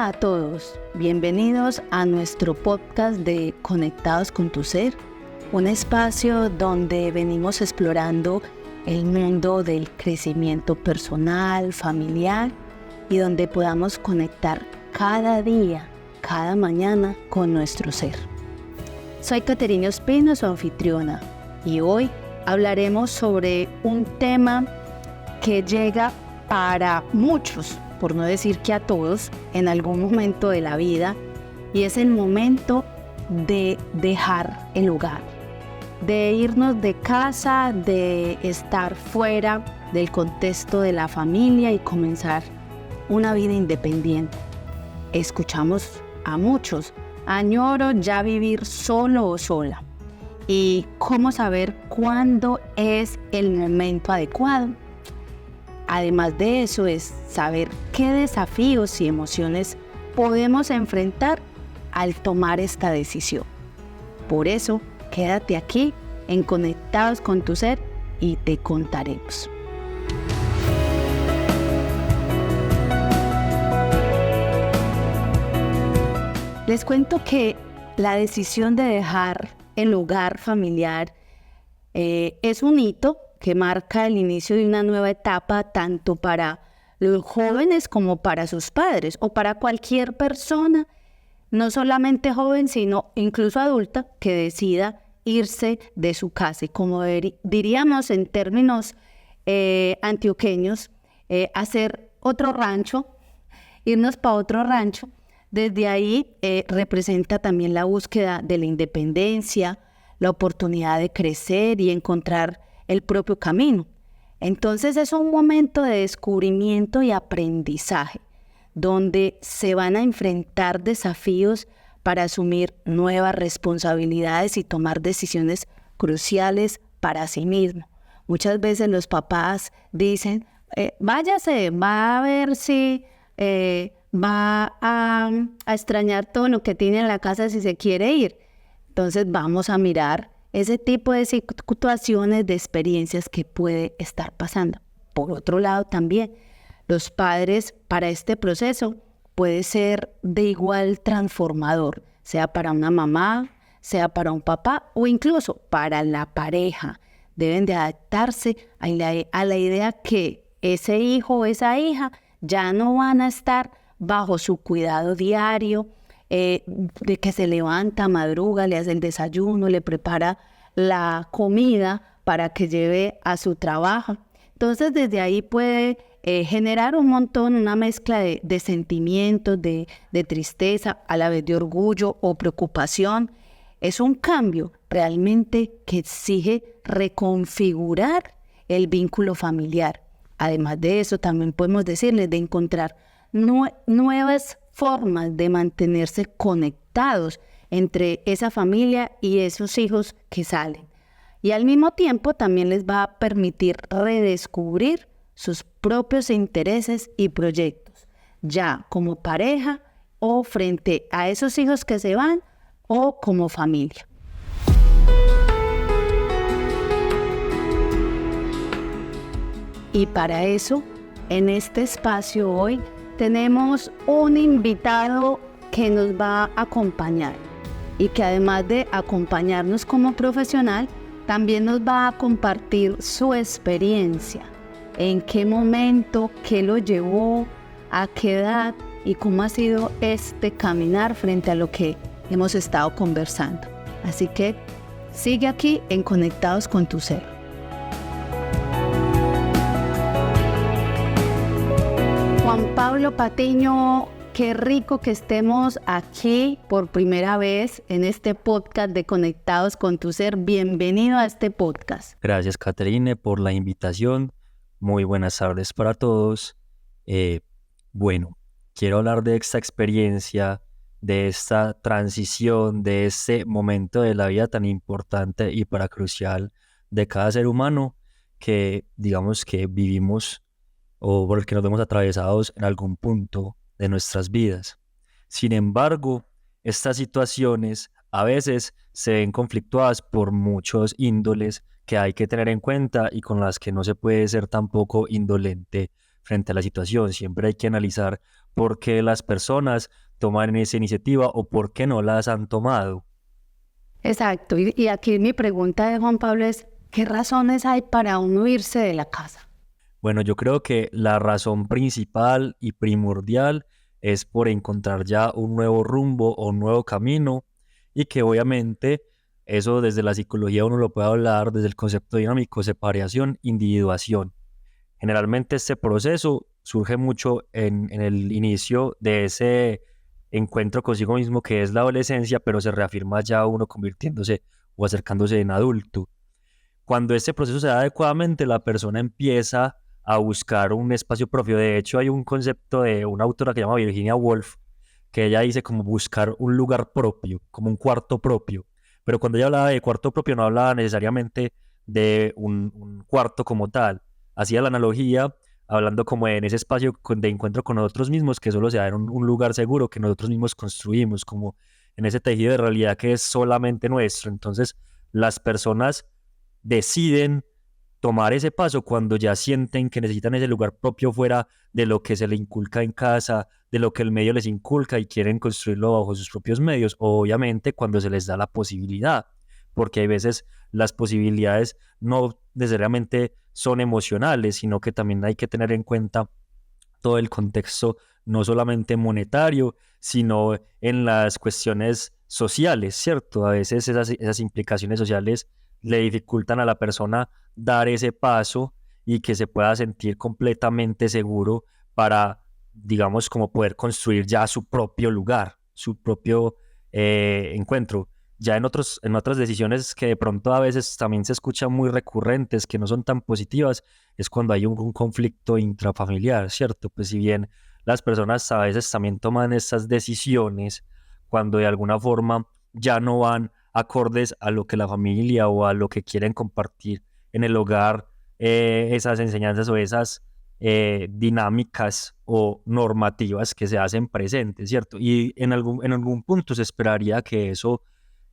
Hola a todos, bienvenidos a nuestro podcast de Conectados con tu Ser, un espacio donde venimos explorando el mundo del crecimiento personal, familiar y donde podamos conectar cada día, cada mañana con nuestro ser. Soy Caterina Ospina, su anfitriona, y hoy hablaremos sobre un tema que llega para muchos, por no decir que a todos, en algún momento de la vida, y es el momento de dejar el hogar, de irnos de casa, de estar fuera del contexto de la familia y comenzar una vida independiente. Escuchamos a muchos: añoro ya vivir solo o sola. ¿Y cómo saber cuándo es el momento adecuado? Además de eso, es saber qué desafíos y emociones podemos enfrentar al tomar esta decisión. Por eso, quédate aquí en Conectados con tu Ser y te contaremos. Les cuento que la decisión de dejar el hogar familiar es un hito que marca el inicio de una nueva etapa tanto para los jóvenes como para sus padres o para cualquier persona, no solamente joven, sino incluso adulta, que decida irse de su casa. Y como diríamos en términos antioqueños, hacer otro rancho, irnos para otro rancho. Desde ahí representa también la búsqueda de la independencia, la oportunidad de crecer y encontrar el propio camino. Entonces es un momento de descubrimiento y aprendizaje, donde se van a enfrentar desafíos para asumir nuevas responsabilidades y tomar decisiones cruciales para sí mismo. Muchas veces los papás dicen, váyase, va a ver si va a extrañar todo lo que tiene en la casa si se quiere ir. Entonces vamos a mirar ese tipo de situaciones, de experiencias que puede estar pasando. Por otro lado también, los padres para este proceso puede ser de igual transformador, sea para una mamá, sea para un papá o incluso para la pareja. Deben de adaptarse a la idea que ese hijo o esa hija ya no van a estar bajo su cuidado diario, de que se levanta, madruga, le hace el desayuno, le prepara la comida para que lleve a su trabajo. Entonces desde ahí puede generar un montón, una mezcla de sentimientos, de tristeza, a la vez de orgullo o preocupación. Es un cambio realmente que exige reconfigurar el vínculo familiar. Además de eso, también podemos decirles de encontrar nuevas formas de mantenerse conectados entre esa familia y esos hijos que salen. Y al mismo tiempo también les va a permitir redescubrir sus propios intereses y proyectos, ya como pareja o frente a esos hijos que se van o como familia. Y para eso, en este espacio hoy, tenemos un invitado que nos va a acompañar y que además de acompañarnos como profesional, también nos va a compartir su experiencia, en qué momento, qué lo llevó, a qué edad y cómo ha sido este caminar frente a lo que hemos estado conversando. Así que sigue aquí en Conectados con tu Ser. Juan Pablo Patiño, qué rico que estemos aquí por primera vez en este podcast de Conectados con tu Ser. Bienvenido a este podcast. Gracias, Caterine, por la invitación. Muy buenas tardes para todos. Bueno, quiero hablar de esta experiencia, de esta transición, de este momento de la vida tan importante y para crucial de cada ser humano que digamos que vivimos o por el que nos vemos atravesados en algún punto de nuestras vidas. Sin embargo, estas situaciones a veces se ven conflictuadas por muchos índoles que hay que tener en cuenta y con las que no se puede ser tampoco indolente frente a la situación. Siempre hay que analizar por qué las personas toman esa iniciativa o por qué no las han tomado. Exacto. Y aquí mi pregunta de Juan Pablo es, ¿qué razones hay para uno irse de la casa? Bueno, yo creo que la razón principal y primordial es por encontrar ya un nuevo rumbo o un nuevo camino y que obviamente eso desde la psicología uno lo puede hablar desde el concepto dinámico, separación, individuación. Generalmente este proceso surge mucho en el inicio de ese encuentro consigo mismo que es la adolescencia, pero se reafirma ya uno convirtiéndose o acercándose en adulto. Cuando este proceso se da adecuadamente, la persona empieza a buscar un espacio propio. De hecho, hay un concepto de una autora que se llama Virginia Woolf, que ella dice como buscar un lugar propio, como un cuarto propio. Pero cuando ella hablaba de cuarto propio, no hablaba necesariamente de un cuarto como tal. Hacía la analogía hablando como en ese espacio de encuentro con nosotros mismos, que solo se da en un lugar seguro que nosotros mismos construimos, como en ese tejido de realidad que es solamente nuestro. Entonces, las personas deciden tomar ese paso cuando ya sienten que necesitan ese lugar propio fuera de lo que se le inculca en casa, de lo que el medio les inculca y quieren construirlo bajo sus propios medios, o obviamente cuando se les da la posibilidad, porque hay veces las posibilidades no necesariamente son emocionales, sino que también hay que tener en cuenta todo el contexto, no solamente monetario, sino en las cuestiones sociales, ¿cierto? A veces esas implicaciones sociales le dificultan a la persona dar ese paso y que se pueda sentir completamente seguro para, digamos, como poder construir ya su propio lugar, su propio encuentro. Ya en otras decisiones que de pronto a veces también se escuchan muy recurrentes, que no son tan positivas, es cuando hay un conflicto intrafamiliar, ¿cierto? Pues si bien las personas a veces también toman estas decisiones cuando de alguna forma ya no van acordes a lo que la familia o a lo que quieren compartir en el hogar, esas enseñanzas o esas dinámicas o normativas que se hacen presentes, ¿cierto? Y en algún punto se esperaría que eso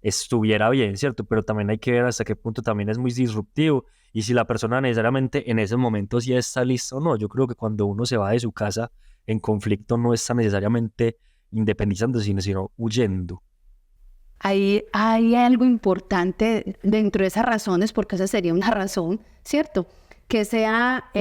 estuviera bien, ¿cierto? Pero también hay que ver hasta qué punto también es muy disruptivo y si la persona necesariamente en ese momento sí está lista o no. Yo creo que cuando uno se va de su casa en conflicto no está necesariamente independizándose, sino huyendo. Ahí hay algo importante dentro de esas razones, porque esa sería una razón, ¿cierto? Que sea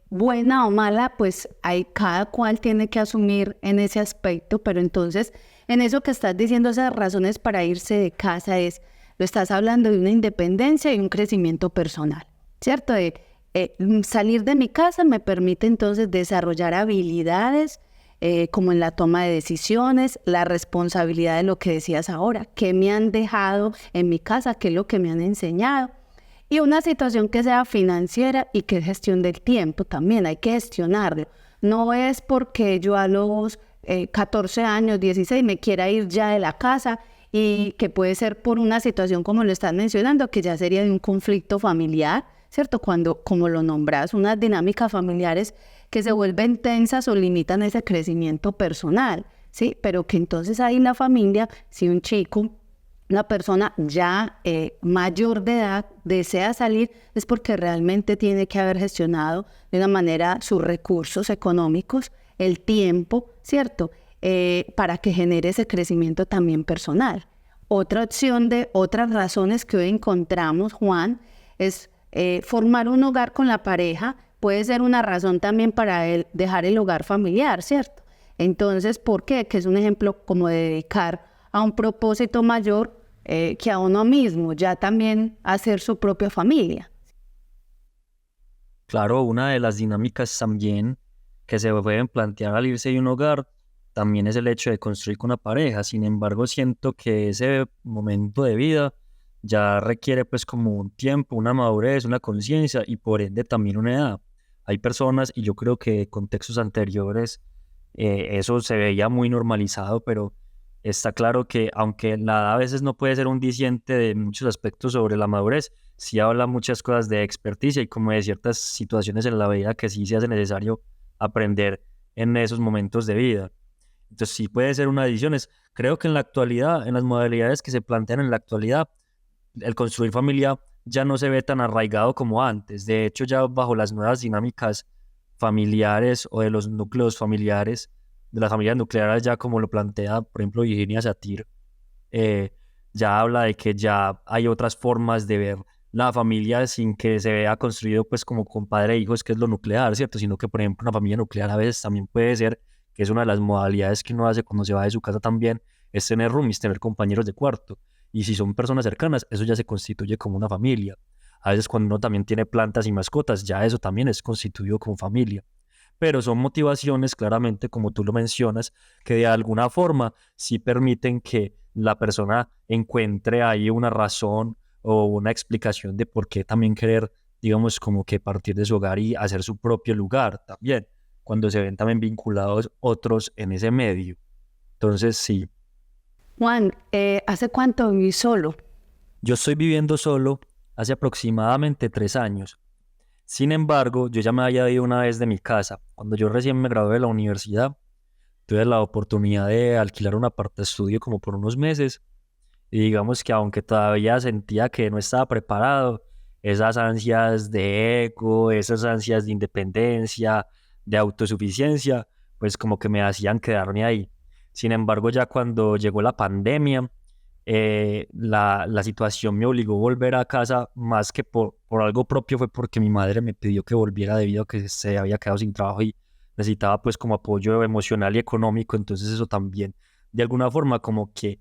buena o mala, pues hay, cada cual tiene que asumir en ese aspecto, pero entonces en eso que estás diciendo, esas razones para irse de casa lo estás hablando de una independencia y un crecimiento personal, ¿cierto? Salir de mi casa me permite entonces desarrollar habilidades, como en la toma de decisiones, la responsabilidad de lo que decías ahora, qué me han dejado en mi casa, qué es lo que me han enseñado. Y una situación que sea financiera y que es gestión del tiempo también, hay que gestionarlo. No es porque yo a los 14 años, 16, me quiera ir ya de la casa y que puede ser por una situación como lo estás mencionando, que ya sería de un conflicto familiar, ¿cierto? Cuando, como lo nombras, unas dinámicas familiares que se vuelven tensas o limitan ese crecimiento personal, ¿sí? Pero que entonces ahí en la familia, si un chico, una persona ya mayor de edad desea salir, es porque realmente tiene que haber gestionado de una manera sus recursos económicos, el tiempo, ¿cierto? Para que genere ese crecimiento también personal. Otra opción de otras razones que hoy encontramos, Juan, es formar un hogar con la pareja. Puede ser una razón también para él dejar el hogar familiar, ¿cierto? Entonces, ¿por qué? Que es un ejemplo como de dedicar a un propósito mayor que a uno mismo, ya también hacer su propia familia. Claro, una de las dinámicas también que se pueden plantear al irse de un hogar también es el hecho de construir con una pareja. Sin embargo, siento que ese momento de vida ya requiere pues como un tiempo, una madurez, una conciencia y por ende también una edad. Hay personas, y yo creo que en contextos anteriores eso se veía muy normalizado, pero está claro que aunque la edad a veces no puede ser un diciente de muchos aspectos sobre la madurez, sí habla muchas cosas de experticia y como de ciertas situaciones en la vida que sí se hace necesario aprender en esos momentos de vida. Entonces sí puede ser una decisión. Creo que en la actualidad, en las modalidades que se plantean en la actualidad, el construir familia ya no se ve tan arraigado como antes. De hecho, ya bajo las nuevas dinámicas familiares o de los núcleos familiares, de las familias nucleares, ya como lo plantea, por ejemplo, Virginia Satir, ya habla de que ya hay otras formas de ver la familia sin que se vea construido pues como con padre e hijos, que es lo nuclear, ¿cierto? Sino que, por ejemplo, una familia nuclear a veces también puede ser, que es una de las modalidades que uno hace cuando se va de su casa también, es tener roomies, tener compañeros de cuarto. Y si son personas cercanas, eso ya se constituye como una familia. A veces cuando uno también tiene plantas y mascotas, ya eso también es constituido como familia. Pero son motivaciones, claramente, como tú lo mencionas, que de alguna forma sí permiten que la persona encuentre ahí una razón o una explicación de por qué también querer, digamos, como que partir de su hogar y hacer su propio lugar también, cuando se ven también vinculados otros en ese medio. Entonces, sí. Juan, ¿hace cuánto vivís solo? Yo estoy viviendo solo hace aproximadamente 3 años. Sin embargo, yo ya me había ido una vez de mi casa. Cuando yo recién me gradué de la universidad, tuve la oportunidad de alquilar un aparta estudio como por unos meses. Y digamos que aunque todavía sentía que no estaba preparado, esas ansias de ego, esas ansias de independencia, de autosuficiencia, pues como que me hacían quedarme ahí. Sin embargo, ya cuando llegó la pandemia, la situación me obligó a volver a casa más que por algo propio, fue porque mi madre me pidió que volviera debido a que se había quedado sin trabajo y necesitaba pues como apoyo emocional y económico. Entonces eso también de alguna forma como que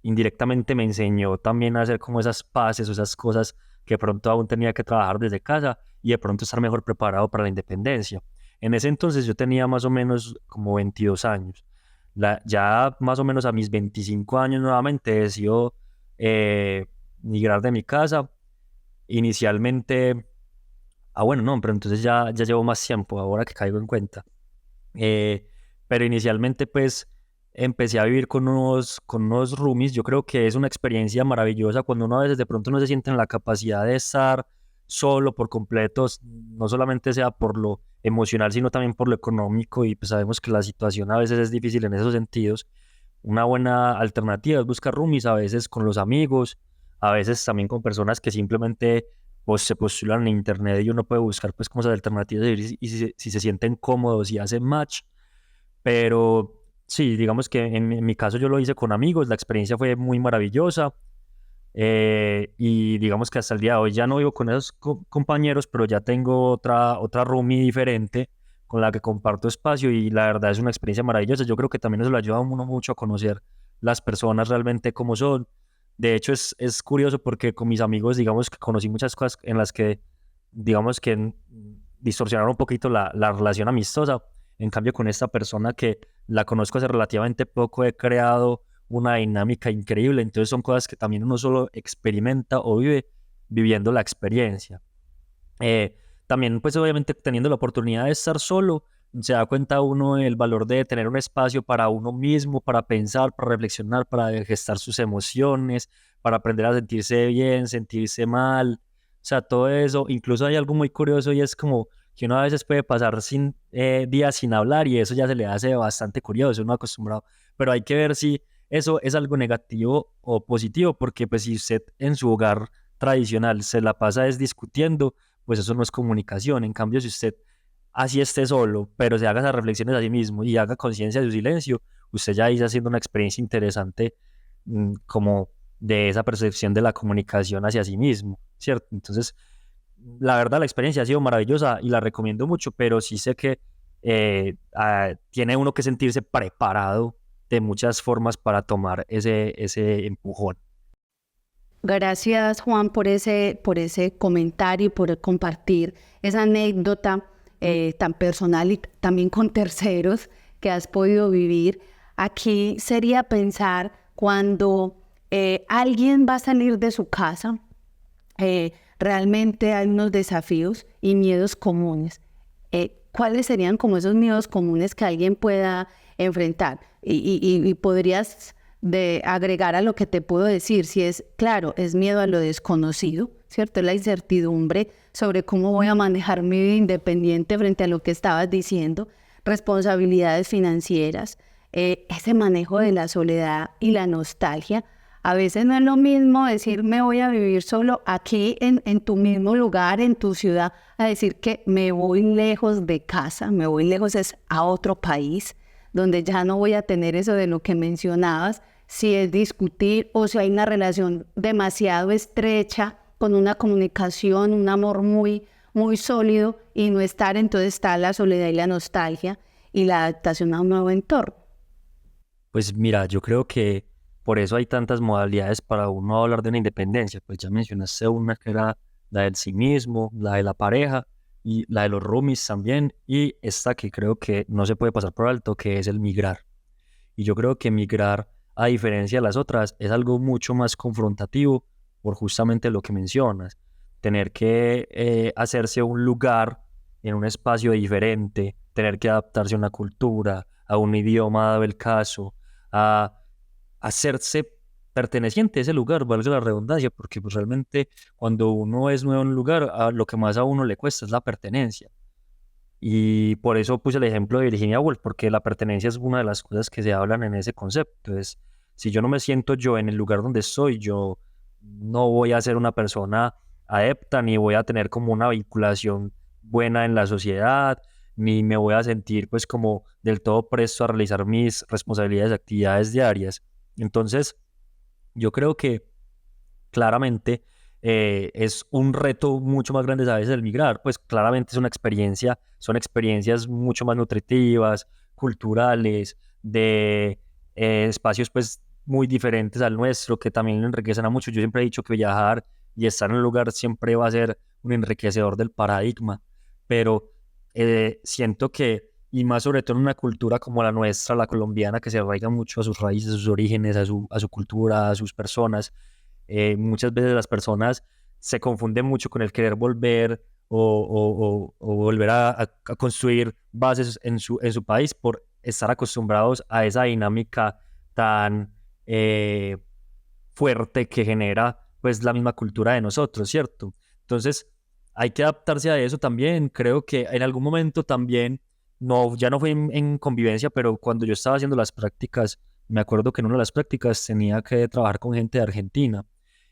indirectamente me enseñó también a hacer como esas paces o esas cosas que pronto aún tenía que trabajar desde casa y de pronto estar mejor preparado para la independencia. En ese entonces yo tenía más o menos como 22 años. Ya más o menos a mis 25 años nuevamente decido migrar de mi casa. Inicialmente, bueno, no, pero entonces ya llevo más tiempo ahora que caigo en cuenta. Eh, pero inicialmente pues empecé a vivir con unos roomies. Yo creo que es una experiencia maravillosa cuando uno a veces de pronto no se siente en la capacidad de estar solo por completo, no solamente sea por lo emocional, sino también por lo económico, y pues sabemos que la situación a veces es difícil en esos sentidos. Una buena alternativa es buscar roomies, a veces con los amigos, a veces también con personas que simplemente pues se postulan en internet y uno puede buscar pues como esas alternativas y si se sienten cómodos y hacen match. Pero sí, digamos que en mi caso yo lo hice con amigos, la experiencia fue muy maravillosa. Y digamos que hasta el día de hoy ya no vivo con esos compañeros, pero ya tengo otra roomie diferente con la que comparto espacio, y la verdad es una experiencia maravillosa. Yo creo que también eso le ayuda a uno mucho a conocer las personas realmente como son. De hecho, es curioso porque con mis amigos, digamos que conocí muchas cosas en las que, digamos que distorsionaron un poquito la relación amistosa. En cambio, con esta persona que la conozco hace relativamente poco, he creado una dinámica increíble. Entonces son cosas que también uno solo experimenta o vive viviendo la experiencia. También pues obviamente teniendo la oportunidad de estar solo, se da cuenta uno el valor de tener un espacio para uno mismo, para pensar, para reflexionar, para gestar sus emociones, para aprender a sentirse bien, sentirse mal, o sea, todo eso. Incluso hay algo muy curioso y es como que uno a veces puede pasar días sin hablar, y eso ya se le hace bastante curioso, uno acostumbrado, pero hay que ver si eso es algo negativo o positivo, porque pues si usted en su hogar tradicional se la pasa es discutiendo, pues eso no es comunicación. En cambio, si usted así esté solo, pero se haga esas reflexiones a sí mismo y haga conciencia de su silencio, usted ya está haciendo una experiencia interesante, como de esa percepción de la comunicación hacia sí mismo, ¿cierto? Entonces, la verdad, la experiencia ha sido maravillosa y la recomiendo mucho, pero sí sé que tiene uno que sentirse preparado de muchas formas para tomar ese empujón. Gracias, Juan, por ese comentario y por compartir esa anécdota tan personal y también con terceros que has podido vivir. Aquí sería pensar cuando alguien va a salir de su casa, realmente hay unos desafíos y miedos comunes. ¿Cuáles serían como esos miedos comunes que alguien pueda enfrentar? Y podrías agregar a lo que te puedo decir, si es, claro, es miedo a lo desconocido, ¿cierto? Es la incertidumbre sobre cómo voy a manejar mi vida independiente frente a lo que estabas diciendo, responsabilidades financieras, ese manejo de la soledad y la nostalgia. A veces no es lo mismo decir me voy a vivir solo aquí en tu mismo lugar, en tu ciudad, a decir que me voy lejos de casa, me voy lejos es a otro país, donde ya no voy a tener eso de lo que mencionabas, si es discutir o si hay una relación demasiado estrecha, con una comunicación, un amor muy sólido y no estar, entonces está la soledad y la nostalgia y la adaptación a un nuevo entorno. Pues mira, yo creo que por eso hay tantas modalidades para uno hablar de una independencia. Pues ya mencionaste una que era la del sí mismo, la de la pareja y la de los roomies también. Y esta que creo que no se puede pasar por alto, que es el migrar. Y yo creo que migrar, a diferencia de las otras, es algo mucho más confrontativo por justamente lo que mencionas. Tener que hacerse un lugar en un espacio diferente, tener que adaptarse a una cultura, a un idioma dado el caso, a hacerse perteneciente a ese lugar, valga la redundancia, porque pues realmente cuando uno es nuevo en un lugar, lo que más a uno le cuesta es la pertenencia. Y por eso puse el ejemplo de Virginia Woolf, porque la pertenencia es una de las cosas que se hablan en ese concepto. Es, si yo no me siento yo en el lugar donde estoy, yo no voy a ser una persona adepta, ni voy a tener como una vinculación buena en la sociedad, ni me voy a sentir pues como del todo presto a realizar mis responsabilidades, actividades diarias. Entonces, yo creo que claramente es un reto mucho más grande a veces el migrar, pues claramente es una experiencia, son experiencias mucho más nutritivas, culturales, de espacios pues muy diferentes al nuestro, que también lo enriquecen a mucho. Yo siempre he dicho que viajar y estar en un lugar siempre va a ser un enriquecedor del paradigma, pero siento que, y más sobre todo en una cultura como la nuestra, la colombiana, que se arraiga mucho a sus raíces, a sus orígenes, a su cultura, a sus personas, muchas veces las personas se confunden mucho con el querer volver o volver a construir bases en su país por estar acostumbrados a esa dinámica tan eh, fuerte que genera pues la misma cultura de nosotros, ¿cierto? Entonces hay que adaptarse a eso también. Creo que en algún momento también, no, ya no fue en convivencia, pero cuando yo estaba haciendo las prácticas, me acuerdo que en una de las prácticas tenía que trabajar con gente de Argentina.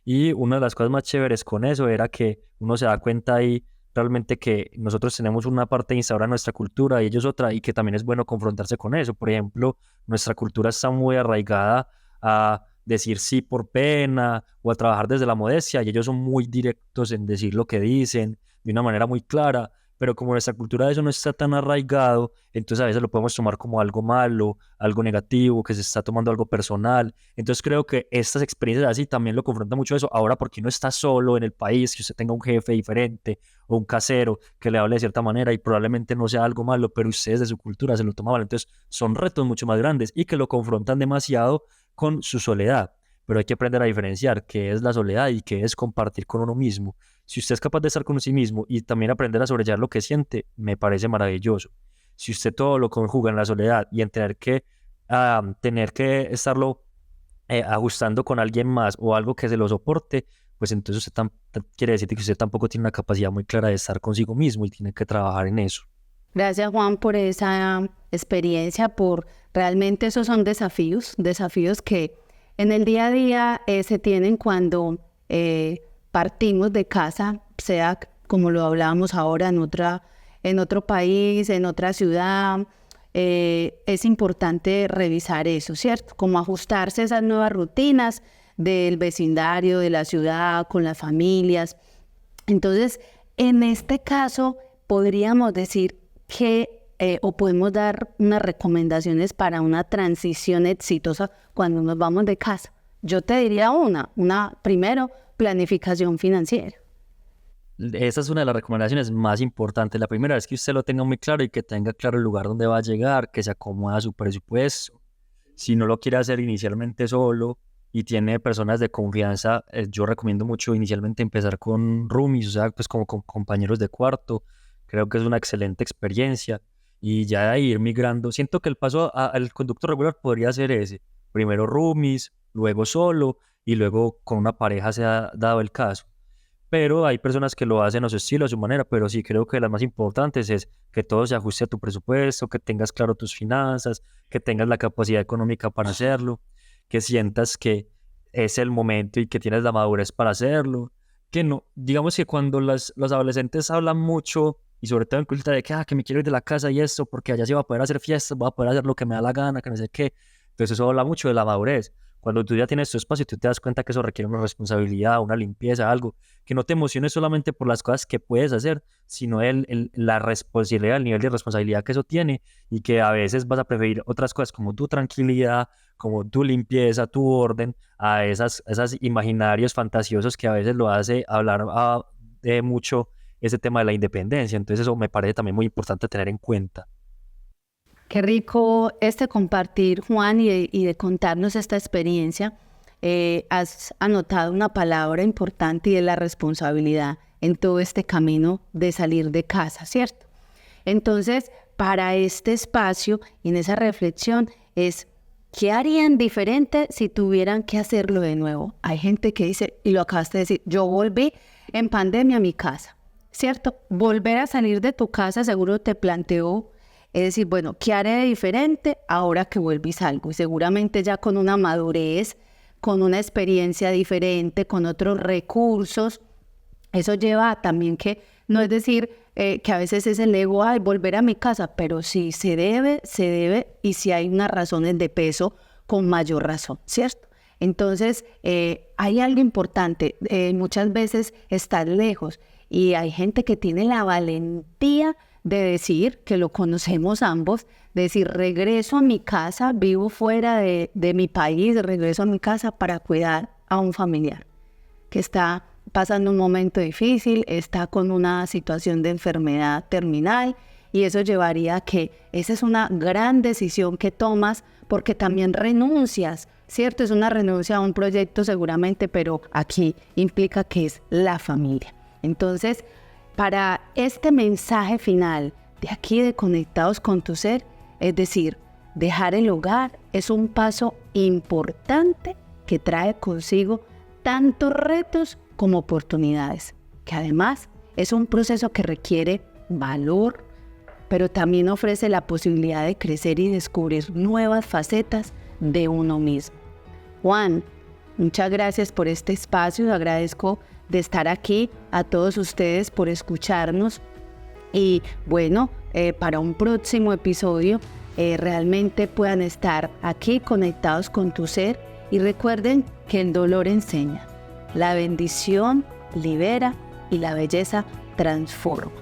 Y una de las cosas más chéveres con eso era que uno se da cuenta ahí realmente que nosotros tenemos una parte instaurada en nuestra cultura y ellos otra, y que también es bueno confrontarse con eso. Por ejemplo, nuestra cultura está muy arraigada a decir sí por pena o a trabajar desde la modestia, y ellos son muy directos en decir lo que dicen de una manera muy clara, pero como nuestra cultura de eso no está tan arraigado, entonces a veces lo podemos tomar como algo malo, algo negativo, que se está tomando algo personal. Entonces creo que estas experiencias así también lo confrontan mucho eso. Ahora, porque no está solo en el país, que usted tenga un jefe diferente o un casero que le hable de cierta manera y probablemente no sea algo malo, pero ustedes de su cultura se lo toman mal. Entonces son retos mucho más grandes y que lo confrontan demasiado con su soledad. Pero hay que aprender a diferenciar qué es la soledad y qué es compartir con uno mismo. Si usted es capaz de estar con sí mismo y también aprender a sobrellevar lo que siente, me parece maravilloso. Si usted todo lo conjuga en la soledad y en tener que estarlo ajustando con alguien más o algo que se lo soporte, pues entonces quiere decir que usted tampoco tiene una capacidad muy clara de estar consigo mismo y tiene que trabajar en eso. Gracias, Juan, por esa experiencia, por realmente esos son desafíos que en el día a día se tienen cuando partimos de casa, sea como lo hablábamos ahora en otro país, en otra ciudad. Es importante revisar eso, ¿cierto? Como ajustarse a esas nuevas rutinas del vecindario, de la ciudad, con las familias. Entonces, en este caso, podríamos decir que o podemos dar unas recomendaciones para una transición exitosa cuando nos vamos de casa. Yo te diría primero, planificación financiera. Esa es una de las recomendaciones más importantes. La primera es que usted lo tenga muy claro y que tenga claro el lugar donde va a llegar, que se acomoda a su presupuesto. Si no lo quiere hacer inicialmente solo y tiene personas de confianza, yo recomiendo mucho inicialmente empezar con roomies, o sea, pues como con compañeros de cuarto. Creo que es una excelente experiencia y ya de ahí ir migrando. Siento que el paso al conducto regular podría ser ese. Primero roomies, luego solo y luego con una pareja se ha dado el caso. Pero hay personas que lo hacen a su estilo, a su manera, pero sí creo que las más importantes es que todo se ajuste a tu presupuesto, que tengas claro tus finanzas, que tengas la capacidad económica para hacerlo, que sientas que es el momento y que tienes la madurez para hacerlo. Que no, digamos que cuando los adolescentes hablan mucho, y sobre todo en cultura de que me quiero ir de la casa y esto, porque allá sí voy a poder hacer fiestas, voy a poder hacer lo que me da la gana, que no sé qué. Entonces eso habla mucho de la madurez. Cuando tú ya tienes tu espacio, tú te das cuenta que eso requiere una responsabilidad, una limpieza, algo. Que no te emociones solamente por las cosas que puedes hacer, sino la responsabilidad, el nivel de responsabilidad que eso tiene, y que a veces vas a preferir otras cosas como tu tranquilidad, como tu limpieza, tu orden, a esas imaginarios fantasiosos que a veces lo hace hablar de mucho ese tema de la independencia. Entonces eso me parece también muy importante tener en cuenta. Qué rico compartir, Juan, y de contarnos esta experiencia. Has anotado una palabra importante y es la responsabilidad en todo este camino de salir de casa, ¿cierto? Entonces, para este espacio y en esa reflexión es, ¿qué harían diferente si tuvieran que hacerlo de nuevo? Hay gente que dice, y lo acabaste de decir, yo volví en pandemia a mi casa, ¿cierto? Volver a salir de tu casa seguro te planteó, es decir, bueno, ¿qué haré de diferente ahora que vuelvo y salgo? Y seguramente ya con una madurez, con una experiencia diferente, con otros recursos. Eso lleva también que, no es decir que a veces es el ego, volver a mi casa, pero sí se debe, y si hay unas razones de peso, con mayor razón, ¿cierto? Entonces, hay algo importante, muchas veces estás lejos y hay gente que tiene la valentía de decir, que lo conocemos ambos, de decir, regreso a mi casa, vivo fuera de mi país, regreso a mi casa para cuidar a un familiar que está pasando un momento difícil, está con una situación de enfermedad terminal, y eso llevaría a que esa es una gran decisión que tomas, porque también renuncias, ¿cierto? Es una renuncia a un proyecto seguramente, pero aquí implica que es la familia. Entonces, para este mensaje final de aquí de Conectados con tu Ser, es decir, dejar el hogar es un paso importante que trae consigo tantos retos como oportunidades, que además es un proceso que requiere valor, pero también ofrece la posibilidad de crecer y descubrir nuevas facetas de uno mismo. Juan, muchas gracias por este espacio, agradezco de estar aquí, a todos ustedes por escucharnos, y bueno, para un próximo episodio realmente puedan estar aquí conectados con tu ser, y recuerden que el dolor enseña, la bendición libera y la belleza transforma.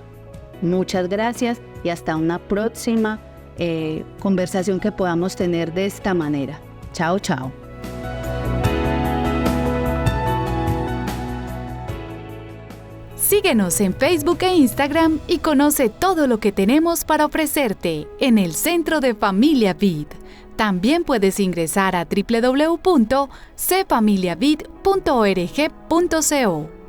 Muchas gracias y hasta una próxima conversación que podamos tener de esta manera. Chao, chao. Síguenos en Facebook e Instagram y conoce todo lo que tenemos para ofrecerte en el Centro de Familia Vid. También puedes ingresar a www.cfamiliavid.org.co.